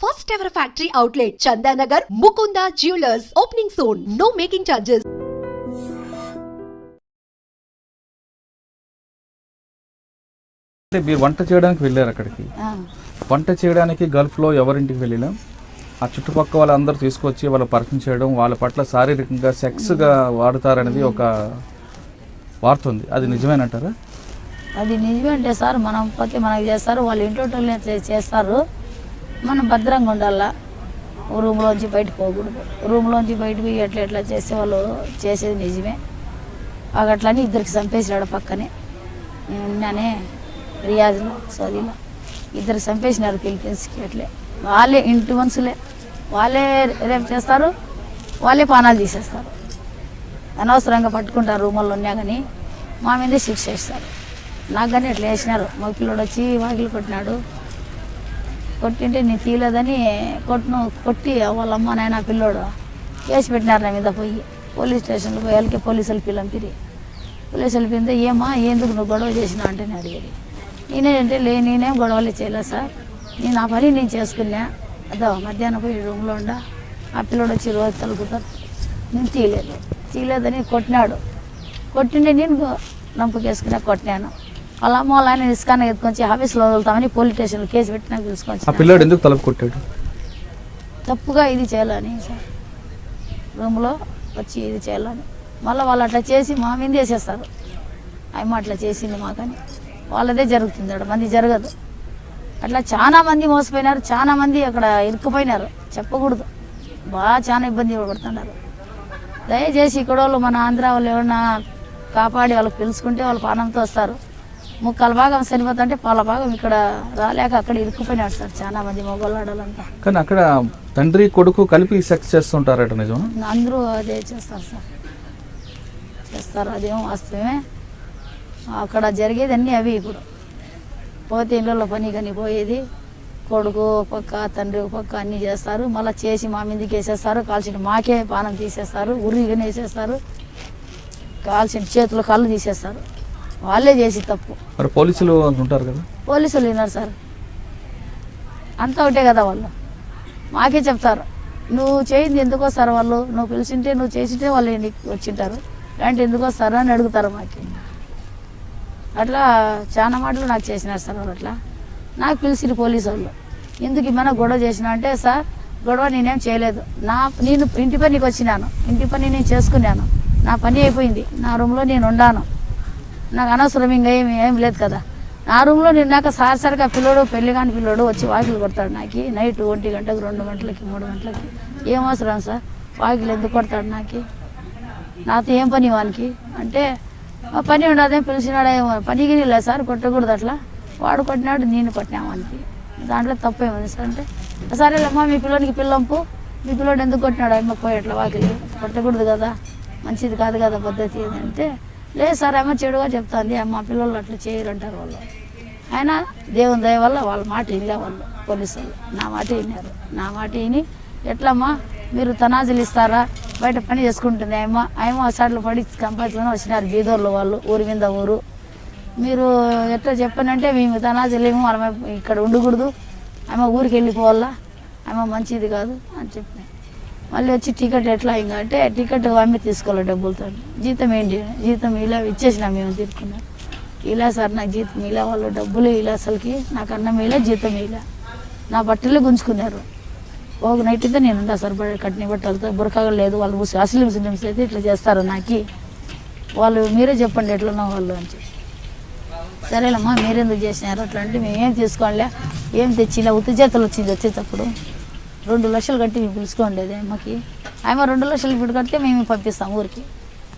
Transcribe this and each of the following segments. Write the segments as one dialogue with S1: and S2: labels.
S1: First ever factory outlet, Chandanagar, Mukunda Jewelers, opening soon. No making charges.
S2: మీరు వంట చేయడానికి వెళ్ళారు అక్కడికి. వంట చేయడానికి గల్ఫ్లో ఎవరింటికి వెళ్ళినా ఆ చుట్టుపక్కల వాళ్ళందరూ తీసుకొచ్చి వాళ్ళ పరిచయం చేయడం, వాళ్ళ పట్ల శారీరకంగా సెక్స్గా వాడుతారనేది ఒక వార్త ఉంది. అది నిజమేనంటారా?
S3: అది నిజమేంటే సార్, మనం పోతే మనకి చేస్తారు, వాళ్ళు ఇంట్లో చేస్తారు. మనం భద్రంగా ఉండాలా, రూమ్లోంచి బయటకు పోకూడదు. రూమ్లోంచి బయటకు ఎట్లా చేసే వాళ్ళు చేసేది నిజమే. అట్లని ఇద్దరికి చంపేసినాడు పక్కనే. నేనే రియాజ్లో సౌదీలో ఇద్దరు చంపేసినారు ఫిలిపీన్స్కి. అట్లే వాళ్ళే ఇంటి మనుషులే, వాళ్ళే రేపు చేస్తారు, వాళ్ళే పానాలు తీసేస్తారు. అనవసరంగా పట్టుకుంటారు రూముల్లో ఉన్నా కానీ మా మీదే శిక్ష వేస్తారు. నాకు కానీ అట్లా వేసినారు. మా పిల్లోడు వచ్చి వాకిలు కొట్టినాడు. కొట్టింటే నేను తీయలేదని కొట్టి వాళ్ళ అమ్మ నాయన పిల్లోడు కేసు పెట్టినారు నా మీద. పోయి పోలీస్ స్టేషన్లో పోయి వాళ్ళకి పోలీసులు పిలిపిరి. పోలీసులు పిలిపితే ఏమా ఎందుకు నువ్వు గొడవ చేసినావు అంటే నేను అడిగేది. నేనేంటే నేనేం గొడవలు చేయలేదు సార్, నేను నా పని నేను చేసుకున్నా. అదో మధ్యాహ్నం పోయి రూమ్లో ఉండా, ఆ పిల్లోడు వచ్చి రోజు తలుపుతారు. నేను తీయలేదని కొట్టినాడు. కొట్టిండే నేను నంపుకేసుకున్నా, కొట్టినాను. వాళ్ళ అమ్మ వాళ్ళ ఆయన ఇసుకాన ఎత్తుకొచ్చి ఆఫీస్లో వదులుతామని పోలీస్ స్టేషన్లో కేసు పెట్టినా తీసుకొచ్చి.
S2: పిల్లాడు ఎందుకు తలుపు కొట్టాడు?
S3: తప్పుగా ఇది చేయాలని సార్, రూమ్లో వచ్చి ఇది చేయాలని. మళ్ళీ వాళ్ళు అట్లా చేసి మా మీద వేసేస్తారు. అమ్మ అట్లా చేసింది మాకని. వాళ్ళదే జరుగుతుంది, అక్కడ మంది జరగదు. అట్లా చాలా మంది మోసపోయినారు, చాలా మంది అక్కడ ఇరుక్కుపోయినారు. చెప్పకూడదు, బాగా చాలా ఇబ్బంది పడుతున్నారు. దయచేసి ఇక్కడ వాళ్ళు మన ఆంధ్ర వాళ్ళు ఏమన్నా కాపాడి వాళ్ళకి పిలుచుకుంటే వాళ్ళు పానంతో వస్తారు. ముక్కల భాగం చనిపోతుంటే పాల భాగం ఇక్కడ రాలేక అక్కడ ఇరుక్కుపోయినాడు సార్ చాలా మంది మొగోళ్ళాడాలంతా.
S2: కానీ అక్కడ తండ్రి కొడుకు కలిపి సెక్స్ చేస్తుంటారట, నిజం?
S3: అందరూ అదే చేస్తారు సార్, చేస్తారు. అదేమో వాస్తవమే. అక్కడ జరిగేది అన్నీ అవి. ఇప్పుడు పోతే ఇళ్ళల్లో పని కానీ పోయేది, కొడుకు పక్క తండ్రి పక్క అన్నీ చేస్తారు. మళ్ళీ చేసి మా మీదకి వేసేస్తారు. కాల్చిన మాకే పానం తీసేస్తారు, ఉరిగానే వేసేస్తారు. కాల్చిన చేతులు కళ్ళు తీసేస్తారు. వాళ్ళే చేసి తప్పు.
S2: మరి పోలీసులు ఉంటారు కదా?
S3: పోలీసులు విన్నారు సార్, అంతా ఒకటే కదా. వాళ్ళు మాకే చెప్తారు, నువ్వు చేయింది ఎందుకు వస్తారు వాళ్ళు, నువ్వు పిలిచింటే నువ్వు చేసింటే వాళ్ళు వచ్చింటారు, ఇలాంటి ఎందుకు వస్తారు అని అడుగుతారు మాకి. అట్లా చాలా మాటలు నాకు చేసినారు సార్ వాళ్ళు. అట్లా నాకు పిలిచిరు పోలీసు వాళ్ళు. ఎందుకు ఏమైనా గొడవ చేసినా అంటే, సార్ గొడవ నేనేం చేయలేదు, నేను ఇంటి పనికి వచ్చినాను, ఇంటి పని నేను చేసుకున్నాను, నా పని అయిపోయింది, నా రూమ్లో నేను ఉండాను, నాకు అనవసరం ఇంకా ఏం లేదు కదా. నా రూమ్లో నేను నాకు సారిసరిగా పిల్లోడు, పెళ్లి కాని పిల్లోడు వచ్చి వాకిలు కొడతాడు నాకు నైట్ 1 గంటకు 2 గంటలకి 3 గంటలకి. ఏం అవసరం సార్ వాకిలు ఎందుకు కొడతాడు నాకు? నాతో ఏం పని వానికి అంటే, పని ఉండదేం పిలిచినాడేమో. పనికి లేదు సార్, కొట్టకూడదు అట్లా. వాడు కొట్టినాడు, నేను కొట్టినా వానికి, దాంట్లో తప్పేముంది సార్ అంటే, సరేలేమ్మా మీ పిల్లోనికి పిల్లంపు, మీ పిల్లోడు ఎందుకు కొట్టినాడు అమ్మ పోయి అట్లా వాకిలి కొట్టకూడదు కదా, మంచిది కాదు కదా పద్ధతి అంటే, లేదు సార్ అమ్మ చెడుగా చెప్తాంది, మా పిల్లలు అట్లా చేయరంటారు వాళ్ళు. అయినా దేవుని దయ వల్ల వాళ్ళ మాట వినలే వాళ్ళు, పోలీసు వాళ్ళు నా మాట విన్నారు. నా మాట విని ఎట్లమ్మా మీరు తనాజులు ఇస్తారా, బయట పని చేసుకుంటుంది ఆయమ్మ అసాట్లు పడి సంపాదించుకొని వచ్చినారు బీదోళ్ళు వాళ్ళు, ఊరి మీద ఊరు. మీరు ఎట్లా చెప్పానంటే మేము తనాజులు ఏమో వాళ్ళ ఇక్కడ ఉండకూడదు, ఆమె ఊరికి వెళ్ళిపోవాలా, ఆమె మంచిది కాదు అని చెప్పిన. మళ్ళీ వచ్చి టికెట్ ఎట్లా ఇంకా అంటే, టికెట్ ఆమె తీసుకోవాలి డబ్బులతో. జీతం ఏంటి, జీతం ఇలా ఇచ్చేసినా మేము తీసుకున్నాం. ఇలా సార్ నాకు జీతం ఇలా, వాళ్ళు డబ్బులు ఇలా, అసలుకి నాకు అన్నం ఇలా జీతం ఇలా, నా బట్టలు గుంజుకున్నారు. ఒక నైట్ అయితే నేను ఉండా సార్ కట్టిన బట్టలతో, బురకగా లేదు. వాళ్ళు అసలు ముస్లిమ్స్ అయితే ఇట్లా చేస్తారు నాకు, వాళ్ళు మీరే చెప్పండి ఎట్లున్నా వాళ్ళు అని చెప్పి. సరేలమ్మా మీరెందుకు చేసినారు అట్లా అంటే, మేమేం తీసుకోవాలే, ఏం తెచ్చిలా ఉత్తి చేతులు వచ్చింది. వచ్చేటప్పుడు 2 లక్షలు కట్టి మేము పిలుచుకోండేది అమ్మకి. ఆమె 2 లక్షలు ఇప్పుడు కడితే మేము పంపిస్తాం ఊరికి,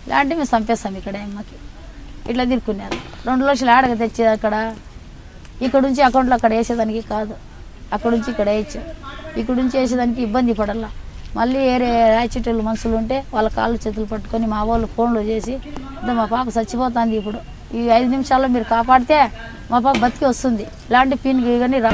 S3: ఇలాంటి మేము చంపేస్తాం ఇక్కడ అమ్మకి. ఇట్లా తిరుక్కున్నారు. 2 లక్షలు ఆడగా తెచ్చేది అక్కడ, ఇక్కడ నుంచి అకౌంట్లో అక్కడ వేసేదానికి కాదు, అక్కడ నుంచి ఇక్కడ వేయచ్చు. ఇక్కడ నుంచి వేసేదానికి ఇబ్బంది పడాల. మళ్ళీ వేరే రాయిచెట్టెళ్ళు మనుషులు ఉంటే వాళ్ళ కాళ్ళు చేతులు పట్టుకొని మా వాళ్ళు ఫోన్లో చేసి, మా పాప చచ్చిపోతుంది, ఇప్పుడు ఈ 5 నిమిషాల్లో మీరు కాపాడితే మా పాప బతికి వస్తుంది, ఇలాంటి పిన్ కానీ రా.